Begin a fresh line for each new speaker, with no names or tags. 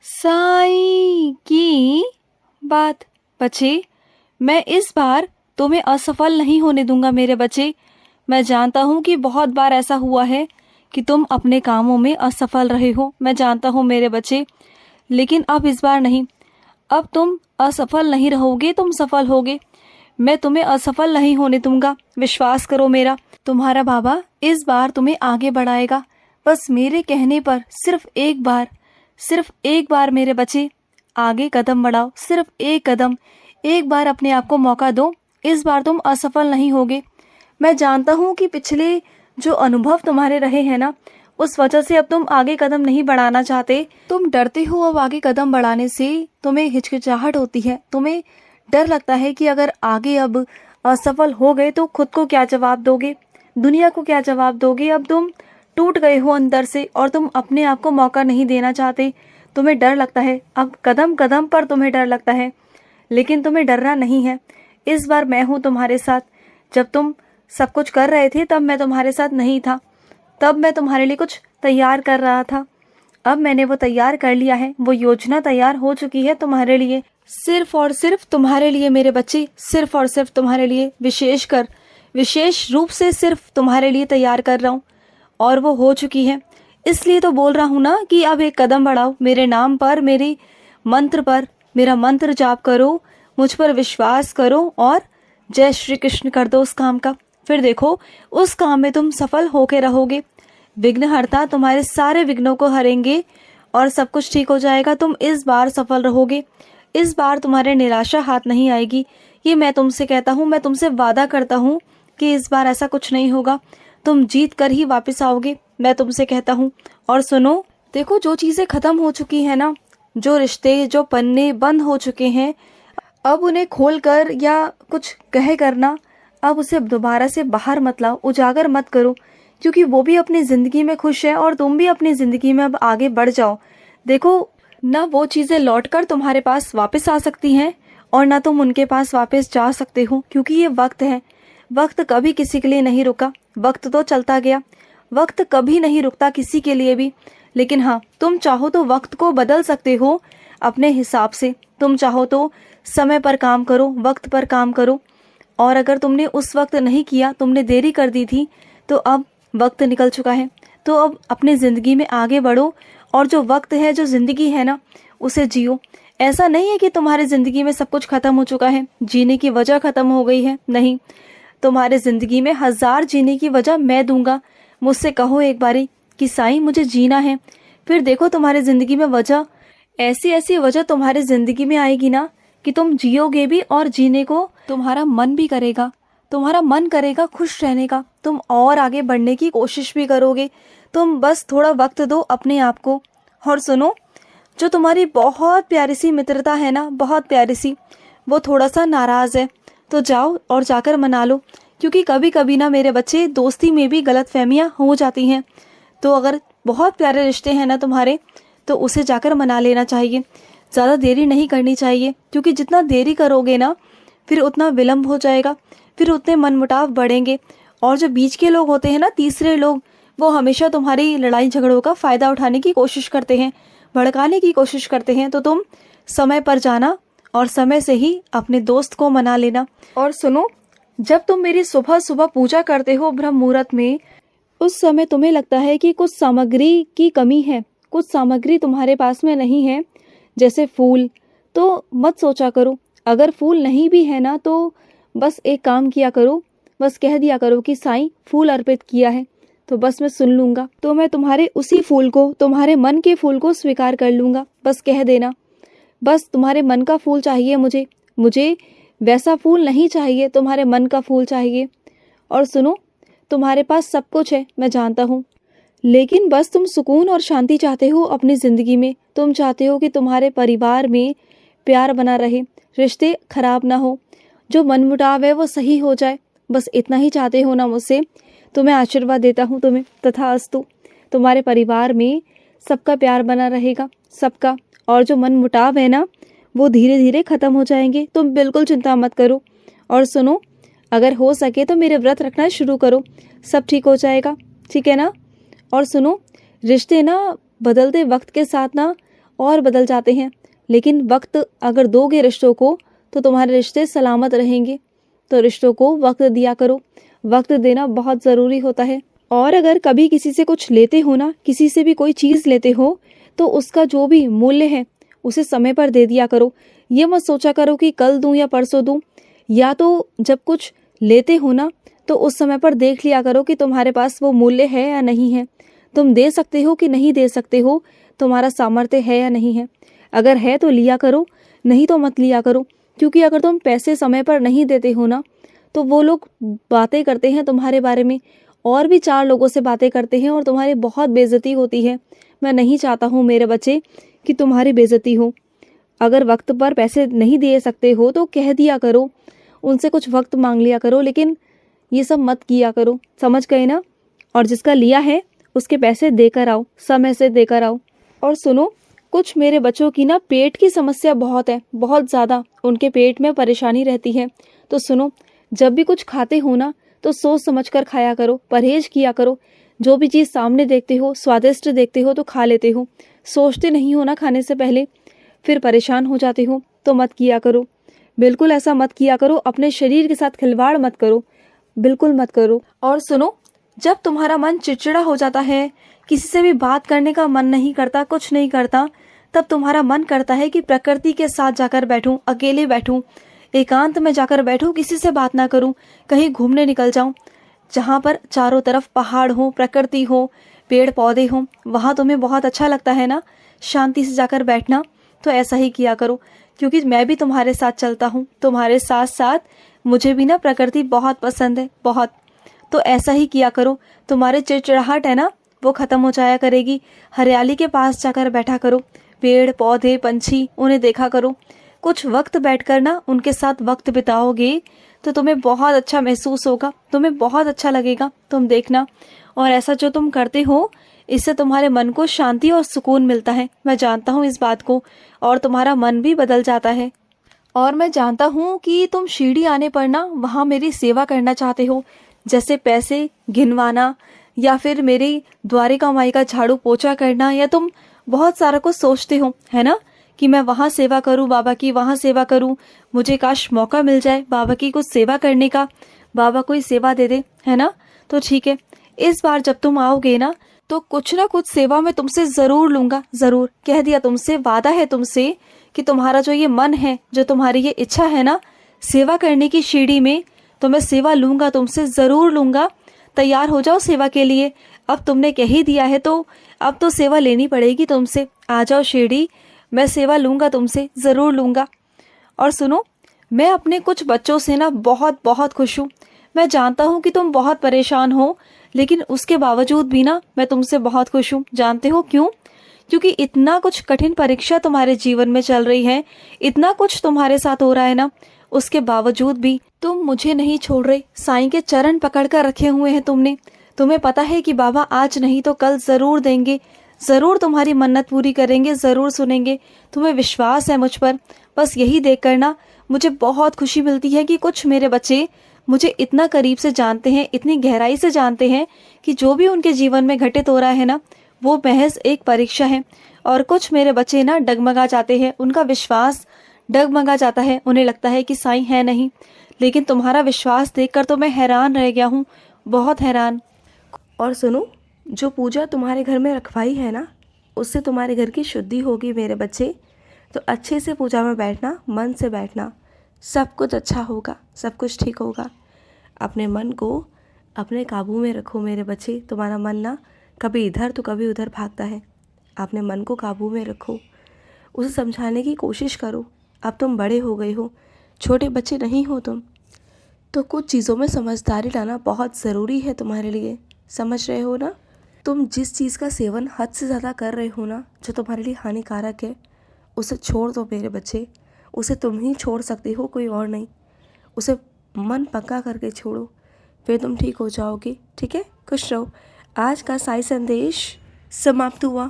साईं की बात। बच्चे, मैं इस बार तुम्हें असफल नहीं होने दूंगा मेरे बच्चे। मैं जानता हूँ कि बहुत बार ऐसा हुआ है कि तुम अपने कामों में असफल रहे हो, मैं जानता हूँ मेरे बच्चे, लेकिन अब इस बार नहीं। अब तुम असफल नहीं रहोगे, तुम सफल होगे। मैं तुम्हें असफल नहीं होने दूंगा, विश्वास करो मेरा। तुम्हारा बाबा इस बार तुम्हें आगे बढ़ाएगा। बस मेरे कहने पर सिर्फ एक बार मेरे बच्चे आगे कदम बढ़ाओ, सिर्फ एक कदम। एक बार अपने आप को मौका दो, इस बार तुम असफल नहीं होगे। मैं जानता हूँ कि पिछले जो अनुभव तुम्हारे रहे हैं ना, उस वजह से अब तुम आगे कदम नहीं बढ़ाना चाहते। तुम डरते हो अब आगे कदम बढ़ाने से, तुम्हें हिचकिचाहट होती है, तुम्हें डर लगता है कि अगर आगे अब असफल हो गए तो खुद को क्या जवाब दोगे, दुनिया को क्या जवाब दोगे। अब तुम टूट गए हो अंदर से और तुम अपने आप को मौका नहीं देना चाहते। तुम्हें डर लगता है, अब कदम कदम पर तुम्हें डर लगता है, लेकिन तुम्हें डरना नहीं है। इस बार मैं हूँ तुम्हारे साथ। जब तुम सब कुछ कर रहे थे तब मैं तुम्हारे साथ नहीं था, तब मैं तुम्हारे लिए कुछ तैयार कर रहा था। अब मैंने वो तैयार कर लिया है, वो योजना तैयार हो चुकी है तुम्हारे लिए, सिर्फ और सिर्फ तुम्हारे लिए मेरे बच्चे, सिर्फ और सिर्फ तुम्हारे लिए, विशेष रूप से सिर्फ तुम्हारे लिए तैयार कर रहा हूँ, और वो हो चुकी है। इसलिए तो बोल रहा हूँ ना कि अब एक कदम बढ़ाओ, मेरे नाम पर, मेरे मंत्र पर, मेरा मंत्र जाप करो, मुझ पर विश्वास करो और जय श्री कृष्ण कर दो उस काम का। फिर देखो उस काम में तुम सफल होके रहोगे। विघ्नहर्ता तुम्हारे सारे विघ्नों को हरेंगे और सब कुछ ठीक हो जाएगा। तुम इस बार सफल रहोगे, इस बार तुम्हारे निराशा हाथ नहीं आएगी। ये मैं तुमसे कहता हूँ, मैं तुमसे वादा करता हूँ कि इस बार ऐसा कुछ नहीं होगा। तुम जीत कर ही वापस आओगे, मैं तुमसे कहता हूँ। और सुनो, देखो जो चीज़ें खत्म हो चुकी है ना, जो रिश्ते, जो पन्ने बंद हो चुके हैं, अब उन्हें खोल कर या कुछ कहे करना, अब उसे दोबारा से बाहर मत लाओ, उजागर मत करो, क्योंकि वो भी अपनी ज़िंदगी में खुश है और तुम भी अपनी ज़िंदगी में अब आगे बढ़ जाओ। देखो ना, वो चीज़ें लौटकर तुम्हारे पास वापस आ सकती हैं और ना तुम उनके पास वापस जा सकते हो, क्योंकि ये वक्त है। वक्त कभी किसी के लिए नहीं रुका, वक्त तो चलता गया, वक्त कभी नहीं रुकता किसी के लिए भी। लेकिन हाँ, तुम चाहो तो वक्त को बदल सकते हो अपने हिसाब से। तुम चाहो तो समय पर काम करो, वक्त पर काम करो, और अगर तुमने उस वक्त नहीं किया, तुमने देरी कर दी थी, तो अब वक्त निकल चुका है, तो अब अपनी ज़िंदगी में आगे बढ़ो और जो वक्त है, जो ज़िंदगी है ना, उसे जियो। ऐसा नहीं है कि तुम्हारी ज़िंदगी में सब कुछ ख़त्म हो चुका है, जीने की वजह ख़त्म हो गई है, नहीं। तुम्हारे ज़िंदगी में 1000 जीने की वजह मैं दूंगा। मुझसे कहो एक बारी कि साईं मुझे जीना है, फिर देखो तुम्हारी ज़िंदगी में वजह, ऐसी ऐसी वजह तुम्हारी ज़िंदगी में आएगी ना कि तुम जियोगे भी और जीने को तुम्हारा मन भी करेगा, तुम्हारा मन करेगा खुश रहने का, तुम और आगे बढ़ने की कोशिश भी करोगे। तुम बस थोड़ा वक्त दो अपने आप को। और सुनो, जो तुम्हारी बहुत प्यारी सी मित्रता है ना, बहुत प्यारी सी, वो थोड़ा सा नाराज़ है, तो जाओ और जाकर मना लो, क्योंकि कभी कभी ना मेरे बच्चे, दोस्ती में भी गलतफहमियां हो जाती हैं। तो अगर बहुत प्यारे रिश्ते हैं ना तुम्हारे, तो उसे जाकर मना लेना चाहिए। ज़्यादा देरी नहीं करनी चाहिए, क्योंकि जितना देरी करोगे ना, फिर उतना विलम्ब हो जाएगा, फिर उतने मनमुटाव बढ़ेंगे। और जो बीच के लोग होते हैं ना, तीसरे लोग, वो हमेशा तुम्हारी लड़ाई झगड़ों का फ़ायदा उठाने की कोशिश करते हैं, भड़काने की कोशिश करते हैं। तो तुम समय पर जाना और समय से ही अपने दोस्त को मना लेना। और सुनो, जब तुम मेरी सुबह सुबह पूजा करते हो ब्रह्म मुहूर्त में, उस समय तुम्हें लगता है कि कुछ सामग्री की कमी है, कुछ सामग्री तुम्हारे पास में नहीं है, जैसे फूल, तो मत सोचा करो। अगर फूल नहीं भी है ना, तो बस एक काम किया करो, बस कह दिया करो कि साईं फूल अर्पित किया है, तो बस मैं सुन लूँगा, तो मैं तुम्हारे उसी फूल को, तुम्हारे मन के फूल को स्वीकार कर लूँगा। बस कह देना, बस तुम्हारे मन का फूल चाहिए मुझे, मुझे वैसा फूल नहीं चाहिए, तुम्हारे मन का फूल चाहिए। और सुनो, तुम्हारे पास सब कुछ है, मैं जानता हूँ, लेकिन बस तुम सुकून और शांति चाहते हो अपनी ज़िंदगी में। तुम चाहते हो कि तुम्हारे परिवार में प्यार बना रहे, रिश्ते खराब ना हो, जो मनमुटाव है वो सही हो जाए, बस इतना ही चाहते हो ना मुझसे। तो मैं आशीर्वाद देता हूँ तुम्हें, तथास्तु। तुम्हारे परिवार में सबका प्यार बना रहेगा, सबका, और जो मनमुटाव है ना, वो धीरे धीरे ख़त्म हो जाएंगे। तुम बिल्कुल चिंता मत करो। और सुनो, अगर हो सके तो मेरे व्रत रखना शुरू करो, सब ठीक हो जाएगा, ठीक है ना। और सुनो, रिश्ते ना बदलते वक्त के साथ ना और बदल जाते हैं, लेकिन वक्त अगर दोगे रिश्तों को तो तुम्हारे रिश्ते सलामत रहेंगे। तो रिश्तों को वक्त दिया करो, वक्त देना बहुत ज़रूरी होता है। और अगर कभी किसी से कुछ लेते हो ना, किसी से भी कोई चीज़ लेते हो, तो उसका जो भी मूल्य है उसे समय पर दे दिया करो। ये मत सोचा करो कि कल दूं या परसों दूं। या तो जब कुछ लेते हो ना, तो उस समय पर देख लिया करो कि तुम्हारे पास वो मूल्य है या नहीं है, तुम दे सकते हो कि नहीं दे सकते हो, तुम्हारा सामर्थ्य है या नहीं है। अगर है तो लिया करो, नहीं तो मत लिया करो। क्योंकि अगर तुम पैसे समय पर नहीं देते हो ना, तो वो लोग बातें करते हैं तुम्हारे बारे में, और भी 4 लोगों से बातें करते हैं और तुम्हारी बहुत बेइज्जती होती है। मैं नहीं चाहता हूँ मेरे बच्चे कि तुम्हारी बेइज्जती हो। अगर वक्त पर पैसे नहीं दे सकते हो तो कह दिया करो, उनसे कुछ वक्त मांग लिया करो, लेकिन ये सब मत किया करो। समझ गए ना? और जिसका लिया है उसके पैसे देकर आओ, समय से देकर आओ। और सुनो, कुछ मेरे बच्चों की ना पेट की समस्या बहुत है, बहुत ज़्यादा उनके पेट में परेशानी रहती है। तो सुनो, जब भी कुछ खाते हो ना, तो सोच समझ कर खाया करो, परहेज किया करो। जो भी चीज़ सामने देखते हो, स्वादिष्ट देखते हो तो खा लेते हो, सोचते नहीं हो ना खाने से पहले, फिर परेशान हो जाते हो। तो मत किया करो, बिल्कुल ऐसा मत किया करो। अपने शरीर के साथ खिलवाड़ मत करो, बिल्कुल मत करो। और सुनो, जब तुम्हारा मन चिड़चिड़ा हो जाता है, किसी से भी बात करने का मन नहीं करता, कुछ नहीं करता, तब तुम्हारा मन करता है कि प्रकृति के साथ जाकर बैठूं, अकेले बैठूं, एकांत में जाकर बैठूं, किसी से बात ना करूं, कहीं घूमने निकल जाऊं, जहां पर चारों तरफ पहाड़ हो, प्रकृति हो, पेड़ पौधे हो। वहां तुम्हें बहुत अच्छा लगता है ना, शांति से जाकर बैठना। तो ऐसा ही किया करो, क्योंकि मैं भी तुम्हारे साथ चलता हूँ, तुम्हारे साथ साथ मुझे भी ना प्रकृति बहुत पसंद है, बहुत। तो ऐसा ही किया करो, तुम्हारे चिड़चिड़ाहट है ना वो खत्म हो जाया करेगी। हरियाली के पास जाकर बैठा करो, पेड़ पौधे पंछी उन्हें देखा करो। कुछ वक्त बैठकर ना उनके साथ वक्त बिताओगे तो तुम्हें बहुत अच्छा महसूस होगा, तुम्हें बहुत अच्छा लगेगा, तुम देखना। और ऐसा जो तुम करते हो, इससे तुम्हारे मन को शांति और सुकून मिलता है। मैं जानता हूँ इस बात को, और तुम्हारा मन भी बदल जाता है। और मैं जानता हूँ कि तुम शिरडी आने पर ना वहाँ मेरी सेवा करना चाहते हो, जैसे पैसे गिनवाना, या फिर मेरी द्वारिका माई का झाड़ू पोछा करना, या तुम बहुत सारा कुछ सोचते हो, है ना, कि मैं वहाँ सेवा करूँ बाबा की, वहाँ सेवा करूँ, मुझे काश मौका मिल जाए बाबा की कुछ सेवा करने का, बाबा कोई सेवा दे दे, है ना। तो ठीक है, इस बार जब तुम आओगे ना, तो कुछ ना कुछ सेवा मैं तुमसे ज़रूर लूँगा, ज़रूर। कह दिया तुमसे, वादा है तुमसे कि तुम्हारा जो ये मन है, जो तुम्हारी ये इच्छा है ना सेवा करने की शिरडी में, तो मैं सेवा लूँगा तुमसे, ज़रूर लूँगा। तैयार हो जाओ सेवा के लिए। अब तुमने कह ही दिया है तो अब तो सेवा लेनी पड़ेगी तुमसे। आ जाओ शिरडी, मैं सेवा लूँगा तुमसे, ज़रूर लूँगा। और सुनो, मैं अपने कुछ बच्चों से ना बहुत बहुत खुश हूँ। मैं जानता हूँ कि तुम बहुत परेशान हो, लेकिन उसके बावजूद भी ना मैं तुमसे बहुत खुश हूँ। जानते हो क्यों? क्योंकि इतना कुछ कठिन परीक्षा तुम्हारे जीवन में चल रही है, इतना कुछ तुम्हारे साथ हो रहा है ना, उसके बावजूद भी तुम मुझे नहीं छोड़ रहे। साईं के चरण पकड़ कर रखे हुए हैं तुमने। तुम्हें पता है कि बाबा आज नहीं तो कल ज़रूर देंगे, ज़रूर तुम्हारी मन्नत पूरी करेंगे, ज़रूर सुनेंगे। तुम्हें विश्वास है मुझ पर। बस यही देख कर ना मुझे बहुत खुशी मिलती है कि कुछ मेरे बच्चे मुझे इतना करीब से जानते हैं, इतनी गहराई से जानते हैं कि जो भी उनके जीवन में घटित हो रहा है ना, वो महज एक परीक्षा है। और कुछ मेरे बच्चे ना डगमगा जाते हैं, उनका विश्वास डगमगा जाता है, उन्हें लगता है कि साईं है नहीं। लेकिन तुम्हारा विश्वास देखकर तो मैं हैरान रह गया हूँ, बहुत हैरान। और सुनो, जो पूजा तुम्हारे घर में रखवाई है ना, उससे तुम्हारे घर की शुद्धि होगी मेरे बच्चे। तो अच्छे से पूजा में बैठना, मन से बैठना, सब कुछ अच्छा होगा, सब कुछ ठीक होगा। अपने मन को अपने काबू में रखो मेरे बच्चे। तुम्हारा मन ना कभी इधर तो कभी उधर भागता है। अपने मन को काबू में रखो, उसे समझाने की कोशिश करो। अब तुम बड़े हो गए हो, छोटे बच्चे नहीं हो तुम। तो कुछ चीज़ों में समझदारी लाना बहुत ज़रूरी है तुम्हारे लिए, समझ रहे हो ना। तुम जिस चीज़ का सेवन हद से ज़्यादा कर रहे हो ना, जो तुम्हारे लिए हानिकारक है, उसे छोड़ दो मेरे बच्चे। उसे तुम ही छोड़ सकते हो, कोई और नहीं। उसे मन पक्का करके छोड़ो, फिर तुम ठीक हो जाओगे। ठीक है, खुश रहो। आज का साई संदेश समाप्त हुआ।